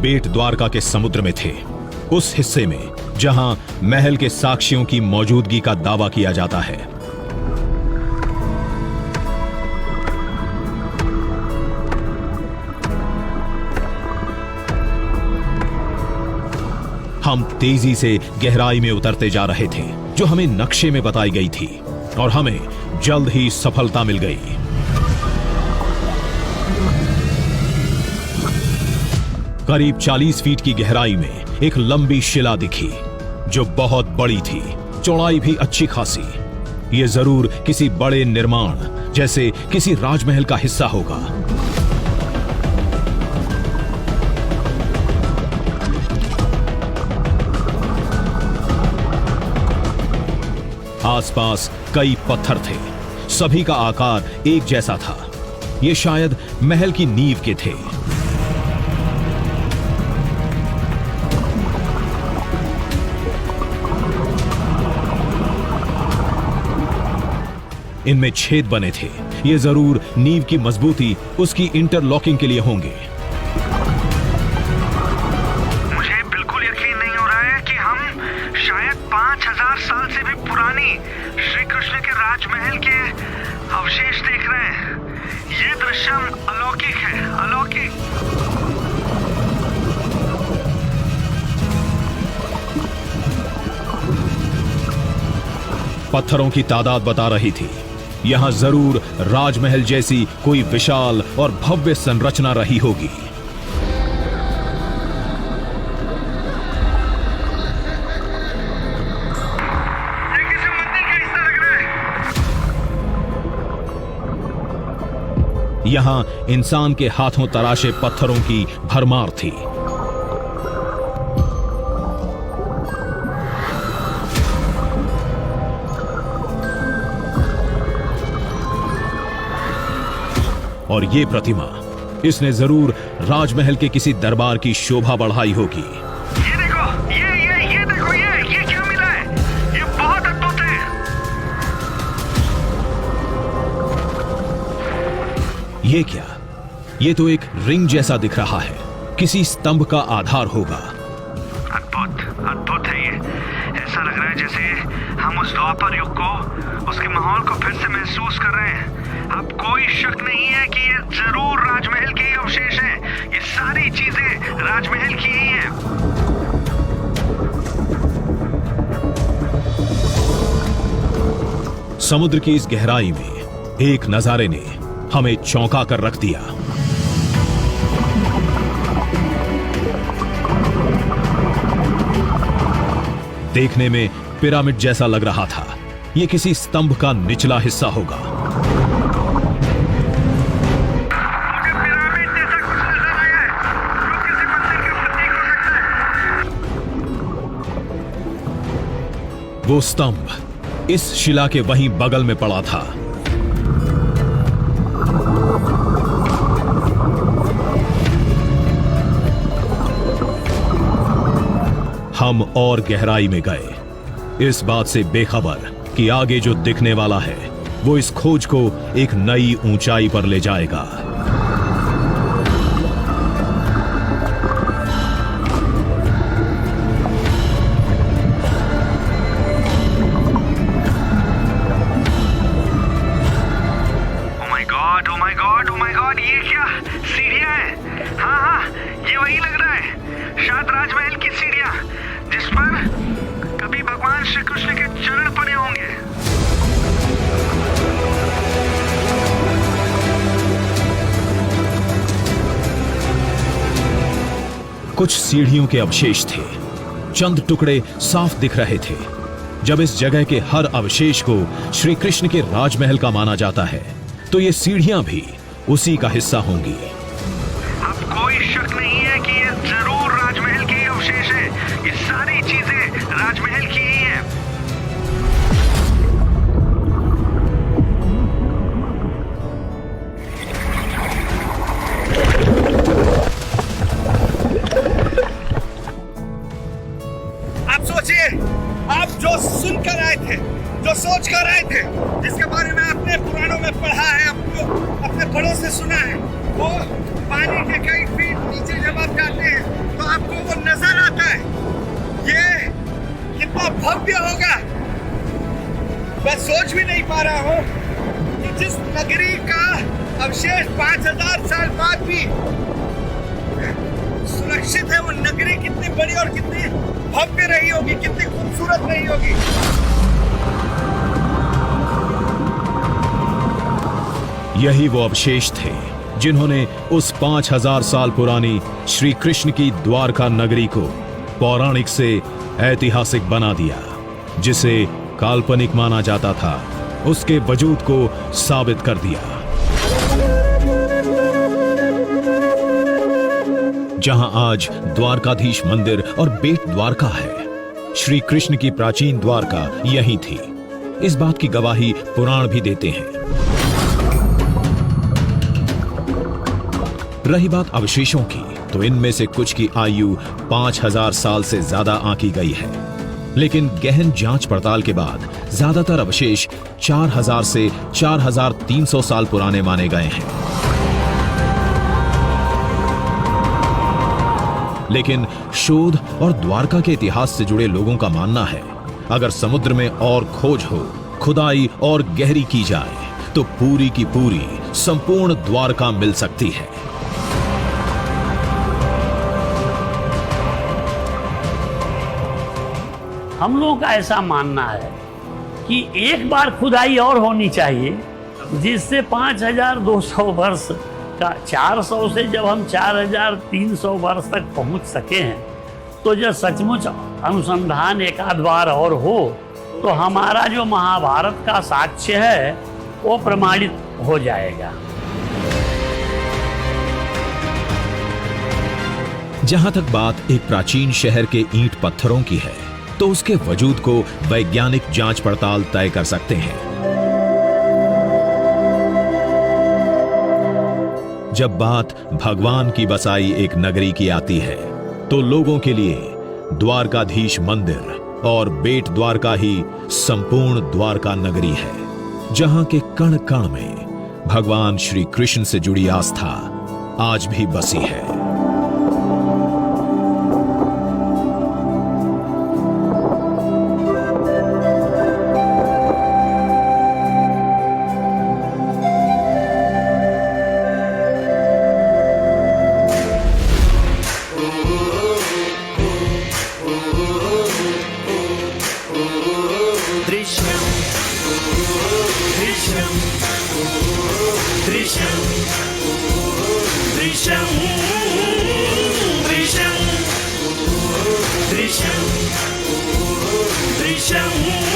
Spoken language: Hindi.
बेट द्वारका के समुद्र में थे, उस हिस्से में जहां महल के साक्ष्यों की मौजूदगी का दावा किया जाता है। हम तेजी से गहराई में उतरते जा रहे थे जो हमें नक्शे में बताई गई थी, और हमें जल्द ही सफलता मिल गई। करीब 40 फीट की गहराई में एक लंबी शिला दिखी जो बहुत बड़ी थी, चौड़ाई भी अच्छी खासी। यह जरूर किसी बड़े निर्माण जैसे किसी राजमहल का हिस्सा होगा। आसपास कई पत्थर थे, सभी का आकार एक जैसा था। ये शायद महल की नींव के थे। इनमें छेद बने थे, ये जरूर नींव की मजबूती उसकी इंटरलॉकिंग के लिए होंगे। मुझे बिल्कुल यकीन नहीं हो रहा है कि हम शायद 5000 साल से भी पुरानी श्री कृष्ण के राजमहल के अवशेष देख रहे हैं। ये दृश्य अलौकिक है, अलौकिक। पत्थरों की तादाद बता रही थी, यहां जरूर राजमहल जैसी कोई विशाल और भव्य संरचना रही होगी। ये किसी मंदिर का हिस्सा लग रहा है। यहां इंसान के हाथों तराशे पत्थरों की भरमार थी। और ये प्रतिमा, इसने जरूर राजमहल के किसी दरबार की शोभा बढ़ाई होगी। ये देखो, ये देखो, ये क्या मिला है? ये बहुत अद्भुत है। ये क्या? ये तो एक रिंग जैसा दिख रहा है, किसी स्तंभ का आधार होगा। अद्भुत, अद्भुत है ये। ऐसा लग रहा है जैसे हम उस द्वापर युग को, उसके माहौल को फिर से महसूस कर रहे हैं। अब कोई शक नहीं है कि ये जरूर राजमहल के ही अवशेष हैं। ये सारी चीजें राजमहल की ही हैं। समुद्र की इस गहराई में एक नजारे ने हमें चौंका कर रख दिया। देखने में पिरामिड जैसा लग रहा था। यह किसी स्तंभ का निचला हिस्सा होगा। वो स्तंभ इस शिला के वहीं बगल में पड़ा था। हम और गहराई में गए, इस बात से बेखबर कि आगे जो दिखने वाला है वो इस खोज को एक नई ऊंचाई पर ले जाएगा। ये क्या सीढ़ियां हैं? हाँ, ये वही लग रहा है, शायद राजमहल की सीढ़ियां जिस पर कभी भगवान श्री कृष्ण के चरण पड़े होंगे। कुछ सीढ़ियों के अवशेष थे, चंद टुकड़े साफ दिख रहे थे। जब इस जगह के हर अवशेष को श्री कृष्ण के राजमहल का माना जाता है, तो ये सीढ़ियां भी उसी का हिस्सा होंगी। अब कोई शक नहीं है कि ये जरूर राजमहल के ही अवशेष हैं। ये सारी चीजें राजमहल की ही हैं। आप सोचिए, आप जो सुनकर आए थे, जो सोच कर आए थे, जिसके बारे में आपने पुराणों में पढ़ा है, अपने बड़ों से सुना है, वो पानी के कई फीट नीचे जब आप जाते हैं तो आपको वो नजर आता है। ये कितना भव्य होगा, मैं सोच भी नहीं पा रहा हूँ कि जिस नगरी का अवशेष 5000 साल बाद भी सुरक्षित है, वो नगरी कितनी बड़ी और कितनी भव्य रही होगी, कितनी खूबसूरत रही होगी। यही वो अवशेष थे जिन्होंने उस 5000 साल पुरानी श्री कृष्ण की द्वारका नगरी को पौराणिक से ऐतिहासिक बना दिया। जिसे काल्पनिक माना जाता था, उसके वजूद को साबित कर दिया। जहां आज द्वारकाधीश मंदिर और बेट द्वारका है, श्री कृष्ण की प्राचीन द्वारका यही थी। इस बात की गवाही पुराण भी देते हैं। रही बात अवशेषों की, तो इनमें से कुछ की आयु 5000 साल से ज्यादा आंकी गई है, लेकिन गहन जांच पड़ताल के बाद ज्यादातर अवशेष 4000 से 4300 साल पुराने माने गए हैं। लेकिन शोध और द्वारका के इतिहास से जुड़े लोगों का मानना है, अगर समुद्र में और खोज हो, खुदाई और गहरी की जाए, तो पूरी की पूरी संपूर्ण द्वारका मिल सकती है। हम लोगों का ऐसा मानना है कि एक बार खुदाई और होनी चाहिए, जिससे 5200 वर्ष का 400 से जब हम 4300 वर्ष तक पहुंच सके हैं, तो जब सचमुच अनुसंधान एक आध बार और हो, तो हमारा जो महाभारत का साक्ष्य है वो प्रमाणित हो जाएगा। जहां तक बात एक प्राचीन शहर के ईंट पत्थरों की है, तो उसके वजूद को वैज्ञानिक जांच पड़ताल तय कर सकते हैं। जब बात भगवान की बसाई एक नगरी की आती है, तो लोगों के लिए द्वारकाधीश मंदिर और बेट द्वारका ही संपूर्ण द्वारका नगरी है, जहां के कण कण में भगवान श्री कृष्ण से जुड़ी आस्था आज भी बसी है। Drishyam